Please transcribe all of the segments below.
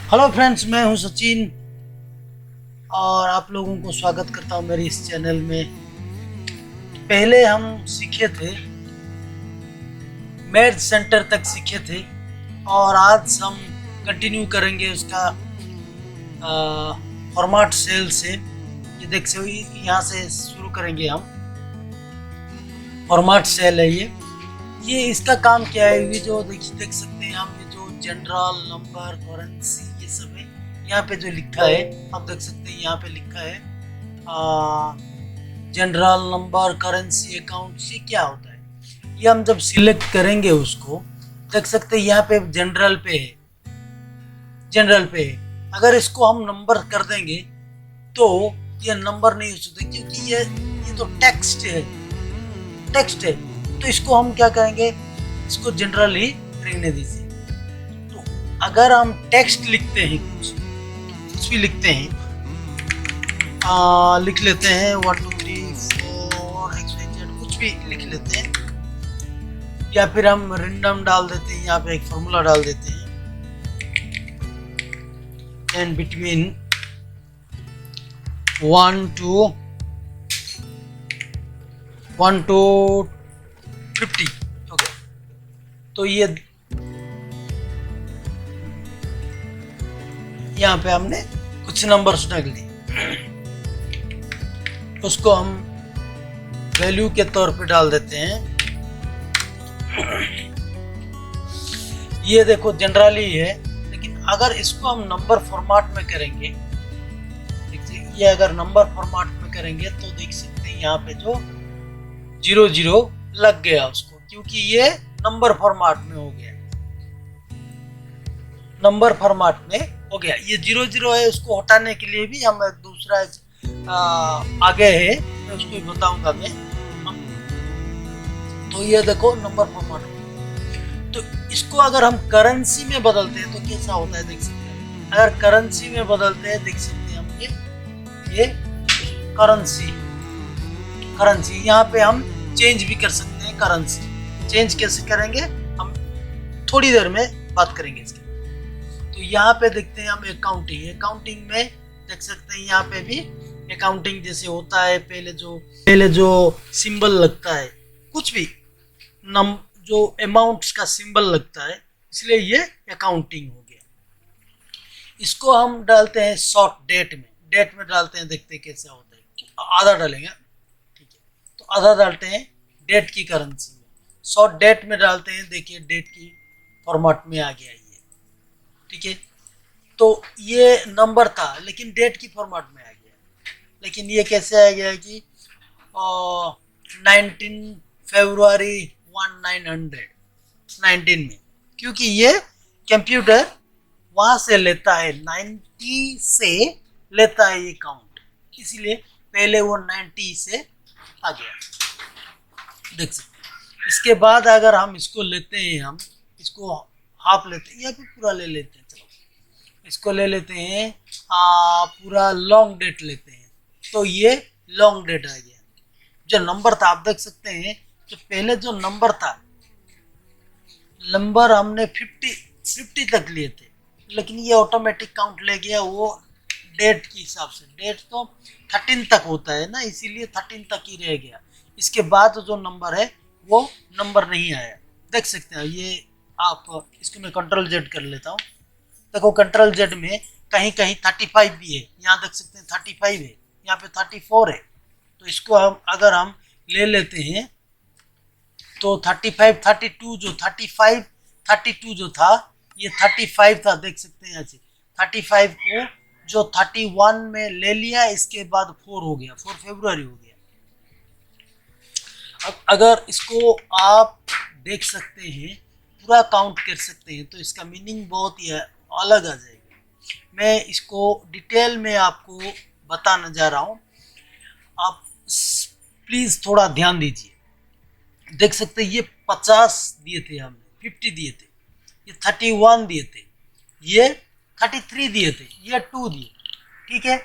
Hello friends, मैं हूं सचिन और आप लोगों को स्वागत करता हूं मेरे इस चैनल में। पहले हम सीखे थे, मैथ सेंटर तक सीखे थे और आज हम कंटिन्यू करेंगे उसका फॉर्मेट सेल से। ये देख सकते हो, यहाँ से शुरू करेंगे हम। फॉर्मेट सेल है ये इसका काम क्या है, ये जो देख सकते हैं हम, ये जो जनरल नंबर करेंसी ये सब है। यहाँ पे जो लिखा है आप देख सकते हैं, यहाँ पे लिखा है जनरल नंबर करेंसी अकाउंट। ये क्या होता है, ये हम जब सिलेक्ट करेंगे उसको देख सकते हैं, यहाँ पे जनरल पे है, जनरल पे है। अगर इसको हम नंबर कर देंगे तो ये नंबर नहीं हो सकते, क्योंकि ये तो टेक्स्ट है, टेक्स्ट है। तो इसको हम क्या करेंगे, इसको जनरल ही रहने दीजिए। तो अगर हम टेक्स्ट लिखते हैं, कुछ भी लिखते हैं, लिख लेते हैं 1 2 3 4 XYZ, कुछ भी लिख लेते हैं, या फिर हम रेंडम डाल देते हैं, यहाँ पे एक फॉर्मूला डाल देते हैं, एंड बिटवीन 1 to 50। ओके, तो ये यहाँ पे हमने कुछ नंबर्स डाल लिए, उसको हम वैल्यू के तौर पे डाल देते हैं। ये देखो जनरली है, लेकिन अगर इसको हम नंबर फॉर्मेट में करेंगे, ये अगर नंबर फॉर्मेट में करेंगे तो देख सकते हैं यहाँ पे जो 00 लग गया उसको, क्योंकि ये नंबर फॉर्मेट में हो गया, नंबर फॉर्मेट में हो गया। ये 00 है, उसको हटाने के लिए भी हम दूसरा आगे है, मैं उसको भी बताऊंगा मैं। तो ये देखो नंबर फॉर्मेट। तो इसको अगर हम करेंसी में बदलते हैं तो कैसा होता है, देख सकते हैं। अगर करेंसी में बदलते हैं, देख सकते हैं हम, ये करेंसी यहाँ पे हम चेंज भी कर सकते हैं। करेंसी चेंज कैसे करेंगे हम थोड़ी देर में बात करेंगे इसके। तो यहाँ पे देखते हैं हम अकाउंटिंग में देख सकते हैं, यहाँ पे भी अकाउंटिंग जैसे होता है, पहले जो सिंबल लगता है, कुछ भी जो अमाउंट्स का सिंबल लगता है, इसलिए ये अकाउंटिंग हो गया। इसको हम डालते हैं शॉर्ट डेट में डालते हैं, देखते हैं कैसा होता है। आधा डालेंगे, ठीक है, तो आधा डालते हैं डेट की करेंसी में, शॉर्ट डेट में डालते हैं, देखिए डेट की फॉर्मेट में आ गया ये, ठीक है। तो ये नंबर था लेकिन डेट की फॉर्मेट में आ गया, लेकिन ये कैसे आ गया कि 19 फरवरी 1919 में, क्योंकि ये कंप्यूटर वहां से लेता है, 90 से लेता है ये काउंट, इसीलिए पहले वो 90 से आ गया, देख सकते हैं। इसके बाद अगर हम इसको लेते हैं, हम इसको हाफ लेते हैं या फिर पूरा ले लेते हैं, चलो इसको ले लेते हैं, पूरा लॉन्ग डेट लेते हैं, तो ये लॉन्ग डेट आ गया। जो नंबर था आप देख सकते हैं, जो पहले जो नंबर था, नंबर हमने 50 तक लिए थे, लेकिन ये ऑटोमेटिक काउंट ले गया वो डेट के हिसाब से। डेट तो 13 तक होता है ना, इसीलिए 13 तक ही रह गया। इसके बाद जो नंबर है वो नंबर नहीं आया, देख सकते हैं। ये आप इसको मैं कंट्रोल जेड कर लेता हूँ, देखो कंट्रोल जेड में कहीं कहीं 35 भी है, यहाँ देख सकते हैं 35 है, यहाँ पे 34 है। तो इसको हम अगर हम ले लेते हैं तो 35 32 जो 35 32 जो था, ये 35 था, देख सकते हैं यहाँ से 35 को जो 31 में ले लिया, इसके बाद 4 हो गया, 4 फरवरी हो गया। अब अगर इसको आप देख सकते हैं, पूरा काउंट कर सकते हैं, तो इसका मीनिंग बहुत ही अलग आ जाएगा। मैं इसको डिटेल में आपको बताने जा रहा हूँ, आप प्लीज थोड़ा ध्यान दीजिए। देख सकते हैं ये 50 दिए थे हमने, 50 दिए थे, ये 31 दिए थे, ये 33 दिए थे, ये 2 दिए, ठीक है।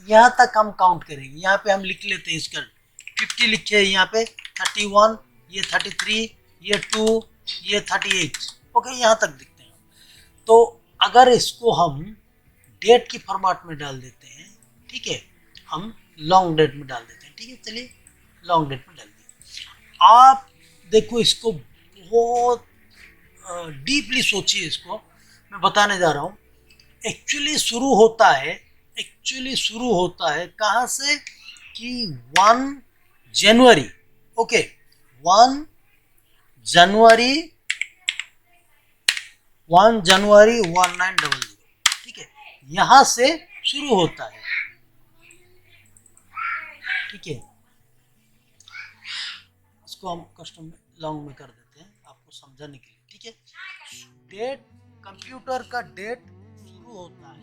यहाँ तक हम काउंट करेंगे, यहाँ पे हम लिख लेते हैं इसका 50 लिखे हैं, यहाँ पे 31, ये 33, ये 2, ये 38, ओके, यहाँ तक दिखते हैं। तो अगर इसको हम डेट की फॉर्मेट में डाल देते हैं, ठीक है, हम लॉन्ग डेट में डाल देते हैं, ठीक है, चलिए लॉन्ग डेट में डाल दिए। आप देखो इसको बहुत डीपली सोचिए, इसको मैं बताने जा रहा हूँ। एक्चुअली शुरू होता है कहाँ से कि 1 जनवरी, ओके, 1 जनवरी 1900, ठीक है, यहाँ से शुरू होता है, ठीक है। इसको हम कस्टम में लॉन्ग में कर देते हैं आपको समझाने के लिए, ठीक है। डेट, कंप्यूटर का डेट शुरू होता है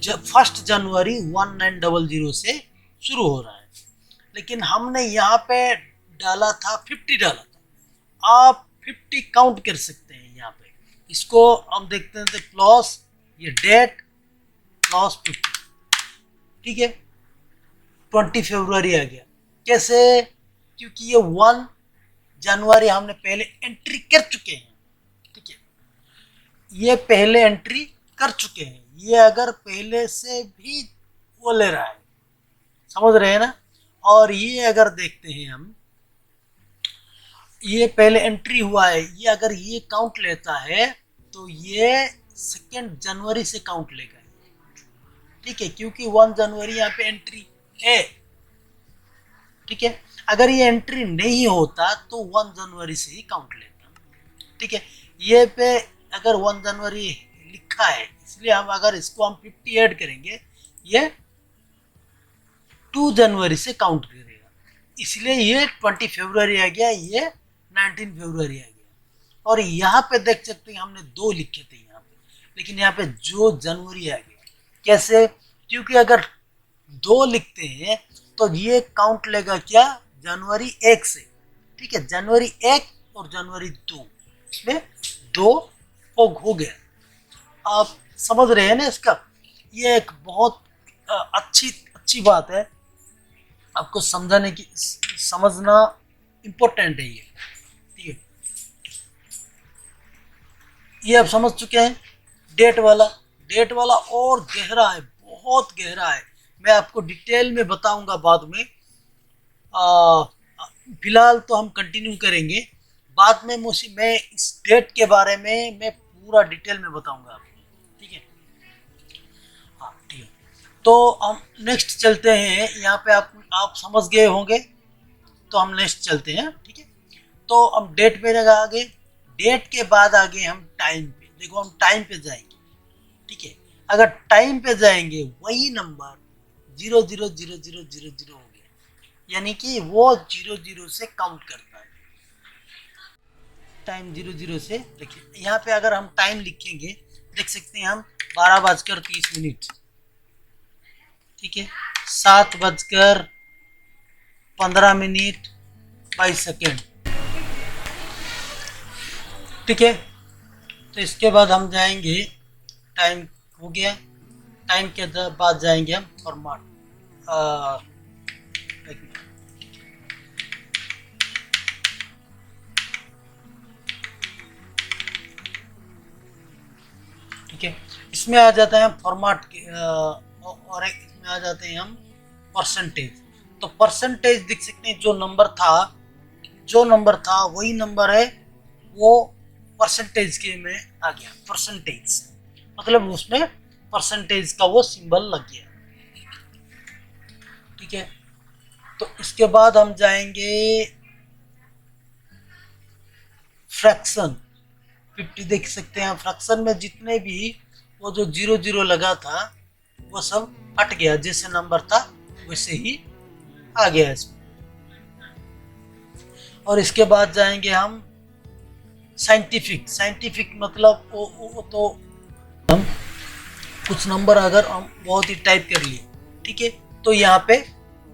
जब 1 जनवरी 1900 से शुरू हो रहा है, लेकिन हमने यहाँ पे डाला था 50 डाला था। आप 50 काउंट कर सकते हैं यहाँ पे। इसको हम देखते हैं तो प्लस ये डेट प्लस 50, ठीक है, 20 फरवरी आ गया। कैसे? क्योंकि ये 1 जनवरी हमने पहले एंट्री कर चुके हैं, ठीक है, ये पहले एंट्री कर चुके हैं। ये अगर पहले से भी वो ले रहा है, समझ रहे हैं ना। और ये अगर देखते हैं हम, ये पहले एंट्री हुआ है, ये अगर ये काउंट लेता है तो ये 2 जनवरी से काउंट लेगा, ठीक है, क्योंकि 1 जनवरी यहाँ पे एंट्री है, ठीक है। अगर ये एंट्री नहीं होता तो 1 जनवरी से ही काउंट लेता, ठीक है। ये पे अगर 1 जनवरी लिखा है, इसलिए हम अगर इसको हम 50 ऐड करेंगे, ये 2 जनवरी से काउंट करेगा, इसलिए ये 20 फरवरी आ गया, ये 19 फरवरी आ गया। और यहाँ पे देख सकते हैं हमने 2 लिखे थे यहाँ पे, लेकिन यहाँ पे जो जनवरी आ गया। कैसे? क्योंकि अगर 2 लिखते हैं तो ये काउंट लेगा क्या, जनवरी 1 से, ठीक है, जनवरी 1 और जनवरी 2, इसमें 2 हो गया। आप समझ रहे हैं ना इसका। ये एक बहुत अच्छी बात है, आपको समझाने की, समझना इम्पोर्टेंट है ये, ठीक है। ये आप समझ चुके हैं। डेट वाला और गहरा है, बहुत गहरा है। मैं आपको डिटेल में बताऊंगा बाद में। फिलहाल तो हम कंटिन्यू करेंगे, बाद में मैं इस डेट के बारे में मैं पूरा डिटेल में बताऊंगा आपको, ठीक है। हाँ, ठीक है। तो हम नेक्स्ट चलते हैं। यहाँ पे आप समझ गए होंगे, तो हम नेक्स्ट चलते हैं, ठीक है। तो हम डेट पे आगे, डेट के बाद आगे हम टाइम पे। देखो हम टाइम पे जाएंगे, ठीक है। अगर टाइम पे जाएंगे, वही नंबर 00000 हो गया, यानी कि वो 00 से काउंट करता है। टाइम 00 से देखिए, यहाँ पे अगर हम टाइम लिखेंगे, देख सकते हैं हम 12:30, ठीक है, 7:15 ठीक है। तो इसके बाद हम जाएंगे, टाइम हो गया, टाइम के बाद जाएंगे हम फॉर्मेट। ठीक है, इसमें आ जाता है फॉर्मेट और एक इसमें आ जाते हैं हम परसेंटेज। तो परसेंटेज देख सकते हैं, जो नंबर था वही नंबर है, वो परसेंटेज के में आ गया। परसेंटेज मतलब उसमें परसेंटेज का वो सिंबल लग गया, ठीक है। तो इसके बाद हम जाएंगे फ्रैक्शन। 50 देख सकते हैं, फ्रैक्शन में जितने भी वो जो 00 लगा था वो सब हट गया, जैसे नंबर था वैसे ही आ गया इसमें। और इसके बाद जाएंगे हम साइंटिफिक मतलब वो तो हम कुछ नंबर अगर हम बहुत ही टाइप कर लिए, ठीक है, तो यहाँ पे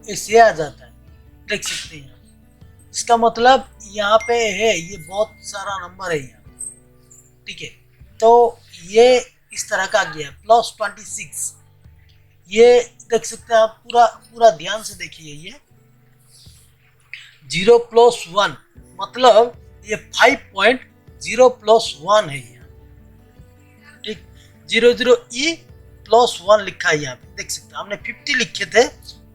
ऐसे आ जाता है, देख सकते हैं। इसका मतलब यहाँ पे है, ये बहुत सारा नंबर है यहाँ, ठीक है। तो ये इस तरह का गया +26। ये देख सकते हैं आप, पूरा ध्यान से देखिए। ये 0+1 मतलब ये 5.0+1 है यहाँ, ठीक। 00E +1 लिखा है यहाँ पे, देख सकते हैं। हमने 50 लिखे थे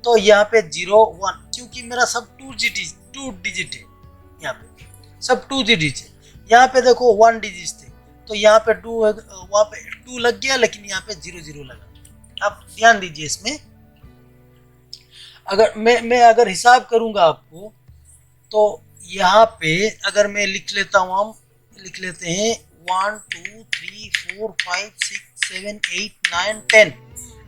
तो यहाँ पे 0 1, क्योंकि मेरा सब 2 डिजिट है, यहाँ पे सब 2 डिजिट है। यहाँ पे देखो 1 डिजिट थे तो यहाँ पे 2, वहाँ पे 2 लग गया, लेकिन यहाँ पे 0 0 लगा। आप ध्यान दीजिए इसमें। अगर मैं अगर हिसाब करूंगा आपको, तो यहाँ पे अगर मैं लिख लेता हूँ, हम लिख लेते हैं 1 2 3 4 5 6 7 8 9 10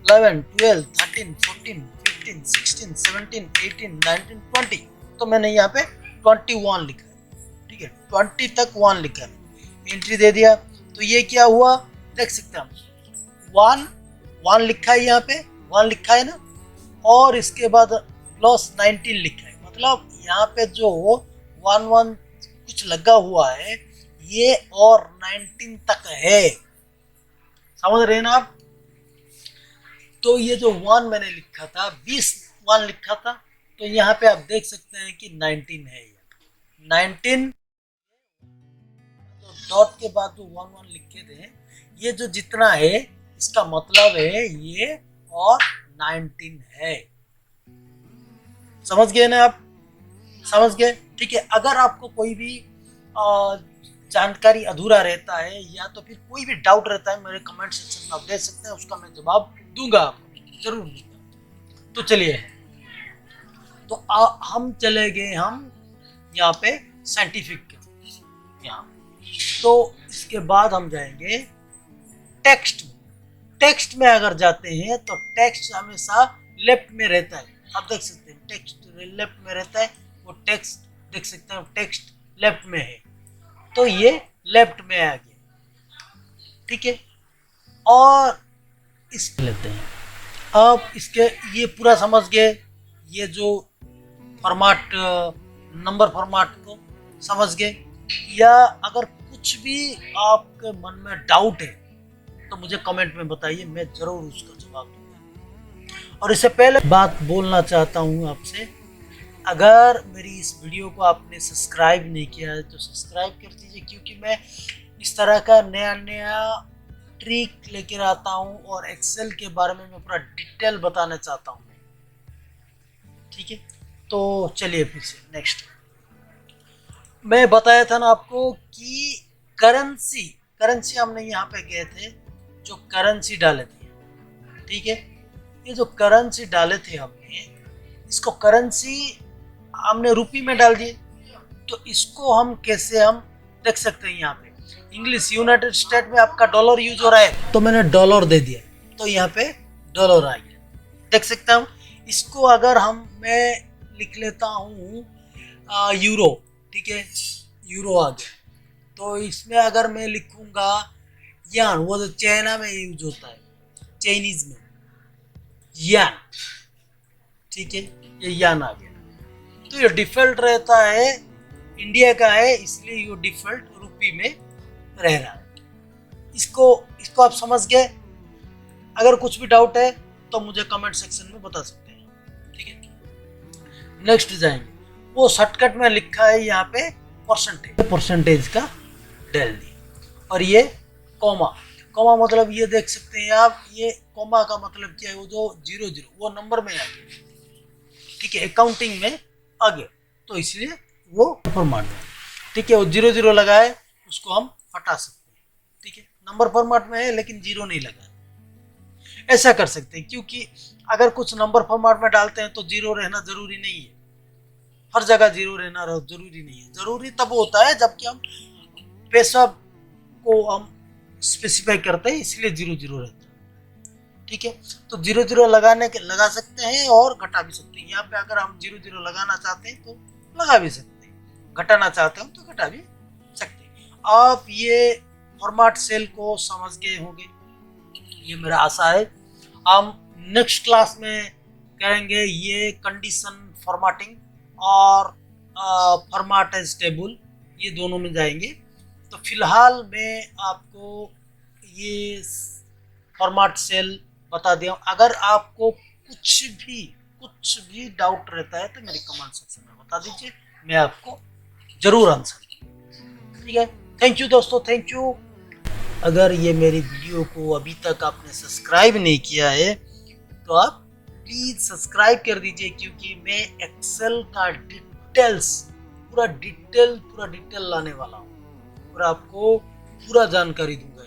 11 12 13 14 15 16 17 18 19 20। तो मैंने यहाँ पे 21 लिखा है, ठीक है, 20 तक 1 लिखा है, एंट्री दे दिया। तो ये क्या हुआ, देख सकते हैं हम 1 लिखा है, यहाँ पे 1 लिखा है ना, और इसके बाद +19 लिखा है। मतलब यहाँ पे जो 1 कुछ लगा हुआ है ये, और 19 तक है, समझ रहे हैं ना आप। तो ये जो 1 मैंने लिखा था, 20 1 लिखा था, तो यहाँ पे आप देख सकते हैं कि 19 है, 19। तो डॉट के बाद जो 1 लिखे थे, ये जो जितना है इसका मतलब है ये, और 19 है। समझ गए ना आप, समझ गए, ठीक है। अगर आपको कोई भी जानकारी अधूरा रहता है या तो फिर कोई भी डाउट रहता है, मेरे कमेंट सेक्शन में आप दे सकते हैं, उसका मैं जवाब दूंगा, आपको जरूर दूंगा। तो चलिए, तो हम चले गए हम यहाँ पे साइंटिफिक के यहाँ। तो इसके बाद हम जाएंगे टेक्स्ट में। टेक्स्ट में अगर जाते हैं तो टेक्स्ट हमेशा लेफ्ट में रहता है, आप देख सकते हैं टेक्स्ट लेफ्ट में रहता है, वो टेक्स्ट देख सकते हैं टेक्स्ट लेफ्ट में है, तो ये लेफ्ट में आ गया, ठीक है। और इस लेते हैं, अब इसके ये पूरा समझ गए, ये जो फॉर्मेट नंबर फॉर्मेट को समझ गए। या अगर कुछ भी आपके मन में डाउट है तो मुझे कमेंट में बताइए, मैं जरूर उसका जवाब दूंगा। और इससे पहले बात बोलना चाहता हूँ आपसे, अगर मेरी इस वीडियो को आपने सब्सक्राइब नहीं किया है तो सब्सक्राइब कर दीजिए, क्योंकि मैं इस तरह का नया नया ट्रिक लेकर आता हूँ और एक्सेल के बारे में मैं पूरा डिटेल बताना चाहता हूँ, ठीक है। तो चलिए फिर से नेक्स्ट, मैं बताया था ना आपको कि करेंसी हमने यहाँ पे गए थे, जो करेंसी डाले थे, ठीक है। ये जो करेंसी डाले थे हमने, इसको करेंसी हमने रुपी में डाल दिए, तो इसको हम कैसे हम देख सकते हैं। यहाँ पे इंग्लिश यूनाइटेड स्टेट में आपका डॉलर यूज हो रहा है, तो मैंने डॉलर दे दिया, तो यहाँ पे डॉलर आ गया, देख सकता हूँ। इसको अगर मैं लिख लेता हूँ यूरो, ठीक है, यूरो आ गया। तो इसमें अगर मैं लिखूंगा यान, वो जो चाइना में यूज होता है, चाइनीज में यान, ठीक है, ये यान आ गया। तो ये डिफॉल्ट रहता है, इंडिया का है, इसलिए ये डिफॉल्ट रुपी में रह रहा है। इसको आप समझ गए। अगर कुछ भी डाउट है तो मुझे कमेंट सेक्शन में बता सकते हैं, ठीक है। नेक्स्ट जाएंगे, वो शॉर्टकट में लिखा है यहाँ पे परसेंटेज का डाल दिया, और ये कॉमा मतलब ये देख सकते हैं आप, ये कॉमा का मतलब क्या है, वो जो 0 वो नंबर में आ गया, ठीक है, अकाउंटिंग में आ गया, तो इसलिए वो फॉर्मेट में, ठीक है। वो 0 लगा है, उसको हम हटा सकते हैं, ठीक है। नंबर फॉर्मेट में है लेकिन 0 नहीं लगा है, ऐसा कर सकते हैं। क्योंकि अगर कुछ नंबर फॉर्मेट में डालते हैं तो 0 रहना जरूरी नहीं है, हर जगह 0 रहना जरूरी नहीं है। जरूरी तब होता है जबकि हम पैसा को हम स्पेसिफाई करते हैं, इसलिए 0 रहता है, ठीक है। तो 0 लगा सकते हैं और घटा भी सकते हैं। यहाँ पे अगर हम 0 लगाना चाहते हैं तो लगा भी सकते हैं, घटाना चाहते हैं तो घटा भी सकते हैं। आप ये फॉर्मेट सेल को समझ गए होंगे, ये मेरा आशा है। हम नेक्स्ट क्लास में करेंगे ये कंडीशन फॉर्मेटिंग और फॉर्मेट एज टेबल, ये दोनों में जाएंगे। तो फिलहाल मैं आपको ये फॉर्मेट सेल बता दिया। अगर आपको कुछ भी डाउट रहता है तो मेरे कमेंट सेक्शन में बता दीजिए, मैं आपको जरूर आंसर, ठीक है। थैंक यू दोस्तों, थैंक यू। अगर ये मेरी वीडियो को अभी तक आपने सब्सक्राइब नहीं किया है तो आप प्लीज़ सब्सक्राइब कर दीजिए, क्योंकि मैं एक्सेल का पूरा डिटेल लाने वाला हूँ और आपको पूरा जानकारी दूंगा।